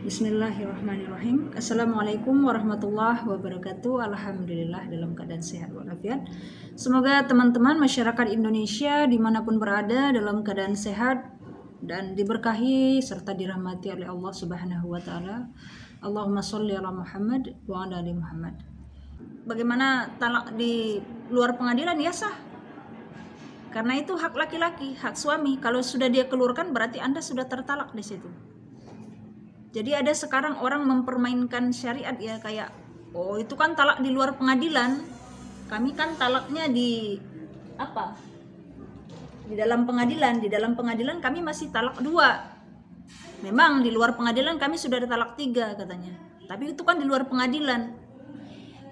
Bismillahirrahmanirrahim. Assalamualaikum warahmatullahi wabarakatuh. Alhamdulillah dalam keadaan sehat walafiat. Semoga teman-teman masyarakat Indonesia dimanapun berada dalam keadaan sehat dan diberkahi serta dirahmati oleh Allah Subhanahu wa Ta'ala. Allahumma sholli ala Muhammad wa ala ali Muhammad. Bagaimana talak di luar pengadilan? Ya sah, karena itu hak laki-laki, hak suami. Kalau sudah dia keluarkan berarti Anda sudah tertalak di situ. Jadi ada sekarang orang mempermainkan syariat ya, kayak oh itu kan talak di luar pengadilan, kami kan talaknya di apa? Di dalam pengadilan. Di dalam pengadilan kami masih talak 2. Memang di luar pengadilan kami sudah ada talak 3 katanya. Tapi itu kan di luar pengadilan.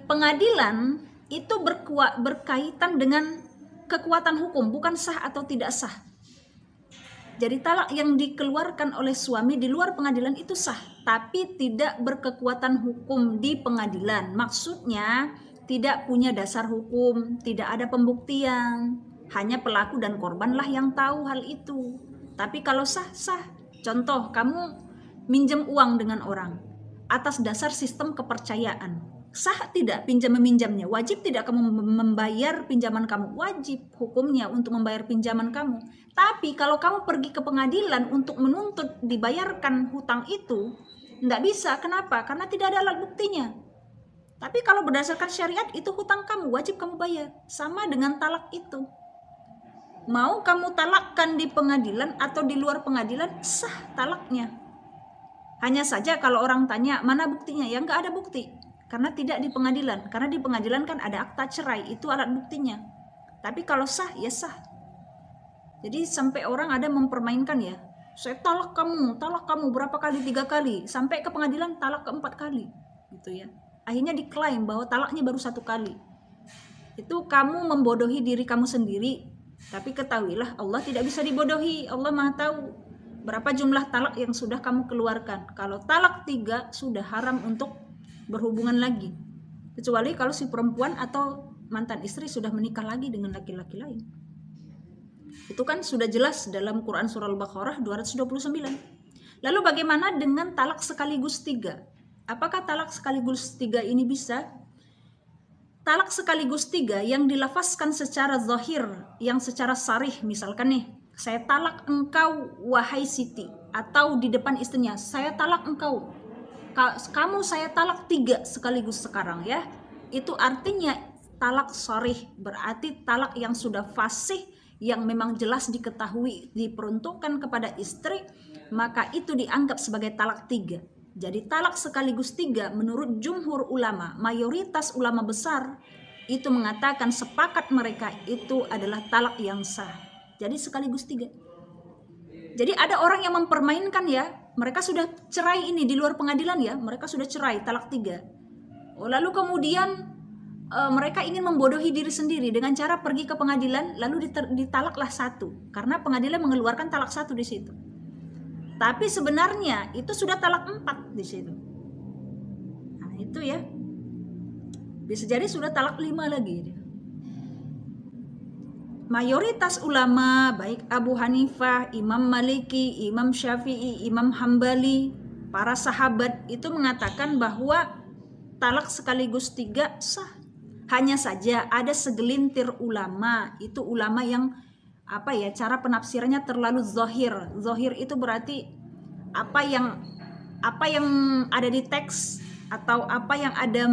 Pengadilan itu berkaitan dengan kekuatan hukum, bukan sah atau tidak sah. Jadi talak yang dikeluarkan oleh suami di luar pengadilan itu sah, tapi tidak berkekuatan hukum di pengadilan. Maksudnya tidak punya dasar hukum, tidak ada pembuktian. Hanya pelaku dan korbanlah yang tahu hal itu. Tapi kalau sah, sah. Contoh, kamu minjem uang dengan orang atas dasar sistem kepercayaan. Sah tidak pinjam-meminjamnya? Wajib tidak kamu membayar pinjaman kamu? Wajib hukumnya untuk membayar pinjaman kamu. Tapi kalau kamu pergi ke pengadilan untuk menuntut dibayarkan hutang itu, tidak bisa. Kenapa? Karena tidak ada alat buktinya. Tapi kalau berdasarkan syariat itu hutang kamu, wajib kamu bayar. Sama dengan talak itu. Mau kamu talakkan di pengadilan atau di luar pengadilan, sah talaknya. Hanya saja kalau orang tanya, mana buktinya? Ya nggak ada bukti. Karena tidak di pengadilan. Karena di pengadilan kan ada akta cerai, itu alat buktinya. Tapi kalau sah, ya sah. Jadi sampai orang ada mempermainkan ya. Saya talak kamu berapa kali? 3 kali. Sampai ke pengadilan talak ke-4 kali. Gitu ya. Akhirnya diklaim bahwa talaknya baru 1 kali. Itu kamu membodohi diri kamu sendiri. Tapi ketahuilah Allah tidak bisa dibodohi. Allah Maha tahu berapa jumlah talak yang sudah kamu keluarkan. Kalau talak 3 sudah haram untuk berhubungan lagi, kecuali kalau si perempuan atau mantan istri sudah menikah lagi dengan laki-laki lain. Itu kan sudah jelas dalam Quran surah Al-Baqarah 229. Lalu bagaimana dengan talak sekaligus 3? Apakah talak sekaligus 3 ini bisa? Talak sekaligus 3 yang dilafazkan secara zahir, yang secara sarih, misalkan nih, saya talak engkau wahai Siti, atau di depan istrinya, saya talak engkau, kamu saya talak 3 sekaligus sekarang ya. Itu artinya talak sharih, berarti talak yang sudah fasih, yang memang jelas diketahui diperuntukkan kepada istri, maka itu dianggap sebagai talak 3. Jadi talak sekaligus 3 menurut jumhur ulama, mayoritas ulama besar itu mengatakan, sepakat mereka itu adalah talak yang sah. Jadi sekaligus 3. Jadi ada orang yang mempermainkan ya, mereka sudah cerai ini di luar pengadilan ya, mereka sudah cerai talak 3. Lalu kemudian mereka ingin membodohi diri sendiri dengan cara pergi ke pengadilan lalu ditalaklah 1, karena pengadilan mengeluarkan talak 1 di situ. Tapi sebenarnya itu sudah talak 4 di situ. Nah, itu ya. Bisa jadi sudah talak 5 lagi. Mayoritas ulama baik Abu Hanifah, Imam Maliki, Imam Syafi'i, Imam Hambali, para sahabat itu mengatakan bahwa talak sekaligus 3 sah. Hanya saja ada segelintir ulama, itu ulama yang cara penafsirannya terlalu zahir. Zahir itu berarti apa yang ada di teks atau apa yang ada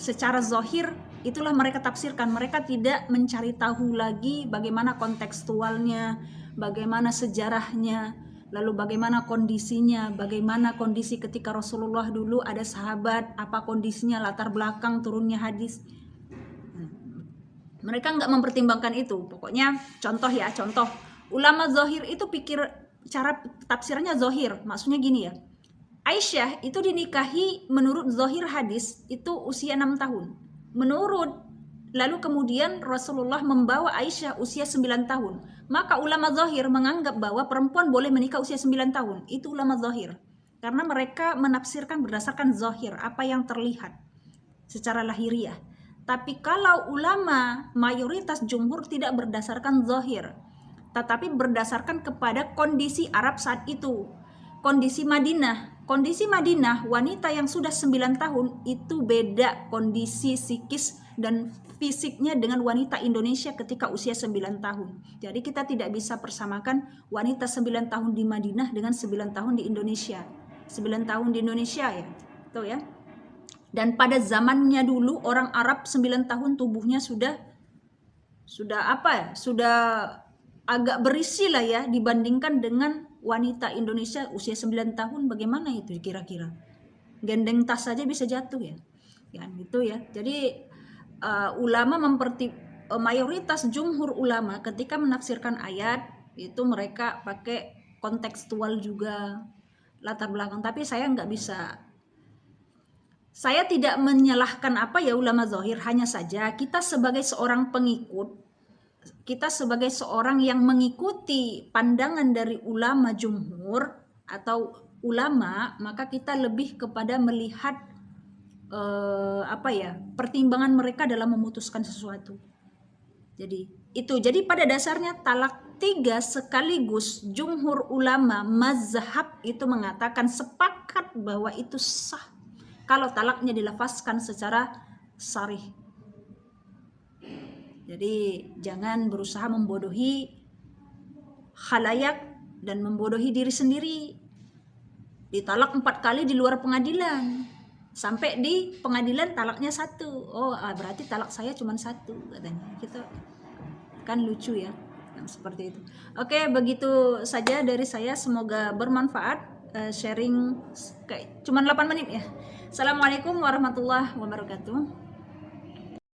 secara zahir, itulah mereka tafsirkan. Mereka tidak mencari tahu lagi bagaimana kontekstualnya, bagaimana sejarahnya, lalu bagaimana kondisinya, bagaimana kondisi ketika Rasulullah dulu ada sahabat, apa kondisinya, latar belakang turunnya hadis. Mereka nggak mempertimbangkan itu. Pokoknya contoh, ulama zahir itu pikir cara tafsirannya zahir. Maksudnya gini ya, Aisyah itu dinikahi menurut zahir hadis itu usia 6 tahun. Lalu kemudian Rasulullah membawa Aisyah usia 9 tahun. Maka ulama zahir menganggap bahwa perempuan boleh menikah usia 9 tahun. Itu ulama zahir. Karena mereka menafsirkan berdasarkan zahir, apa yang terlihat secara lahiriah. Tapi kalau ulama mayoritas jumhur tidak berdasarkan zahir, tetapi berdasarkan kepada kondisi Arab saat itu. Kondisi Madinah Kondisi Madinah, wanita yang sudah 9 tahun itu beda kondisi psikis dan fisiknya dengan wanita Indonesia ketika usia 9 tahun. Jadi kita tidak bisa persamakan wanita 9 tahun di Madinah dengan 9 tahun di Indonesia. 9 tahun di Indonesia ya, tuh ya. Dan pada zamannya dulu orang Arab 9 tahun tubuhnya sudah apa ya? Sudah agak berisi lah ya dibandingkan dengan wanita Indonesia usia 9 tahun. Bagaimana itu kira-kira? Gendeng tas saja bisa jatuh ya. Ya itu ya. Jadi ulama mayoritas jumhur ulama ketika menafsirkan ayat itu mereka pakai kontekstual juga latar belakang. Tapi saya nggak bisa. Saya tidak menyalahkan apa ya ulama zahir, hanya saja kita sebagai seorang pengikut, kita sebagai seorang yang mengikuti pandangan dari ulama jumhur atau ulama, maka kita lebih kepada melihat pertimbangan mereka dalam memutuskan sesuatu. Jadi pada dasarnya talak 3 sekaligus jumhur ulama mazhab itu mengatakan sepakat bahwa itu sah kalau talaknya dilafazkan secara sharih. Jadi jangan berusaha membodohi khalayak dan membodohi diri sendiri. Ditalak 4 kali di luar pengadilan, sampai di pengadilan talaknya 1. Berarti talak saya cuma 1 katanya. Gitu kan lucu ya yang seperti itu. Oke, begitu saja dari saya, semoga bermanfaat. Sharing cuma 8 menit ya. Assalamualaikum warahmatullahi wabarakatuh.